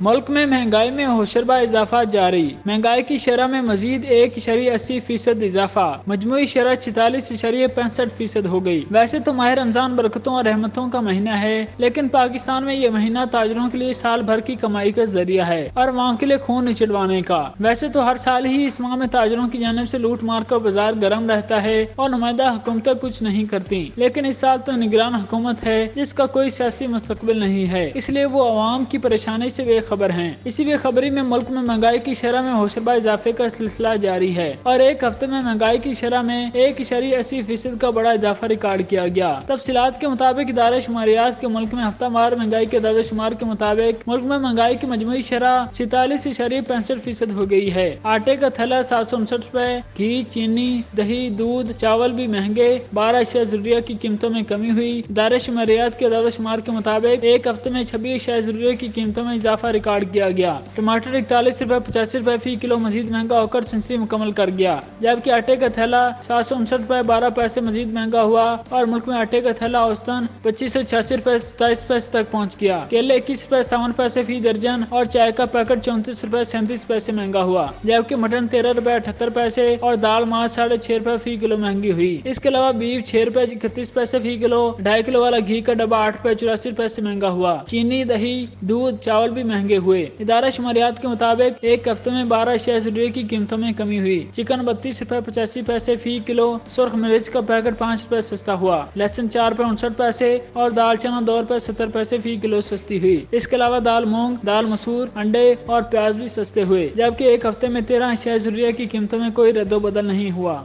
ملک میں مہنگائی میں ہوشربا اضافہ جاری، مہنگائی کی شرح میں مزید 1.80% اضافہ، مجموعی شرح 46.65% ہو گئی۔ ویسے تو ماہ رمضان برکتوں اور رحمتوں کا مہینہ ہے، لیکن پاکستان میں یہ مہینہ تاجروں کے لیے سال بھر کی کمائی کا ذریعہ ہے اور عوام کے لیے خون نچڑوانے کا۔ ویسے تو ہر سال ہی اس ماہ میں تاجروں کی جانب سے لوٹ مار کا بازار گرم رہتا ہے اور نمائندہ حکومتیں کچھ نہیں کرتی، لیکن اس سال تو نگران حکومت ہے جس کا کوئی سیاسی مستقبل نہیں ہے، اس لیے وہ عوام کی پریشانی سے بے خبر ہیں۔ اسی بے خبری میں ملک میں مہنگائی کی شرح میں ہوشربا اضافے کا سلسلہ جاری ہے اور ایک ہفتے میں مہنگائی کی شرح میں 1.80% کا بڑا اضافہ ریکارڈ کیا گیا۔ تفصیلات کے مطابق ادارہ شماریات کے ملک میں ہفتہ وار مہنگائی کے اعداد و شمار کے مطابق ملک میں مہنگائی کی مجموعی شرح 46.65% ہو گئی ہے۔ آٹے کا تھیلا 759 روپے، گھی، چینی، دہی، دودھ، چاول بھی مہنگے، 12 اشیاء ضروریہ کی قیمتوں میں کمی ہوئی۔ ادارہ شماریات کے اعداد و شمار کے مطابق ایک ہفتے میں 26 اشیاء ضروریہ کی قیمتوں میں اضافہ ریکارڈ کیا گیا۔ ٹماٹر 41 روپے 85 روپے فی کلو مزید مہنگا ہو کر سنچری مکمل کر گیا، جبکہ آٹے کا تھیلا 759 روپے 12 پیسے مزید مہنگا ہوا اور ملک میں آٹے کا تھیلا اوسطاً 2586 روپے 27 پیسے تک پہنچ گیا۔ کیلے 21 روپے 57 پیسے فی درجن اور چائے کا پیکٹ 34 روپے 37 پیسے مہنگا ہوا، جبکہ مٹن 13 روپے 78 پیسے اور دال ماز 6.5 روپے فی کلو مہنگی ہوئی۔ اس کے علاوہ بیف 6 روپے 31 پیسے فی کلو، 2.5 کلو والا گھی کا ڈبہ 8 روپے 84 پیسے مہنگا ہوا۔ چینی، دہی، دودھ، چاول بھی مہنگے ہوئے۔ ادارہ شماریات کے مطابق ایک ہفتے میں 12 اشیاء ضروریہ کی قیمتوں میں کمی ہوئی۔ چکن 32 روپے 85 پیسے فی کلو، سرخ مرچ کا پیکٹ 5 روپے سستا ہوا، لہسن 4 روپے 59 پیسے اور دال چنا 2 روپے 70 پیسے فی کلو سستی ہوئی۔ اس کے علاوہ دال مونگ، دال مسور، انڈے اور پیاز بھی سستے ہوئے، جبکہ ایک ہفتے میں 13 اشیاء ضروریہ کی قیمتوں میں کوئی رد و بدل نہیں ہوا۔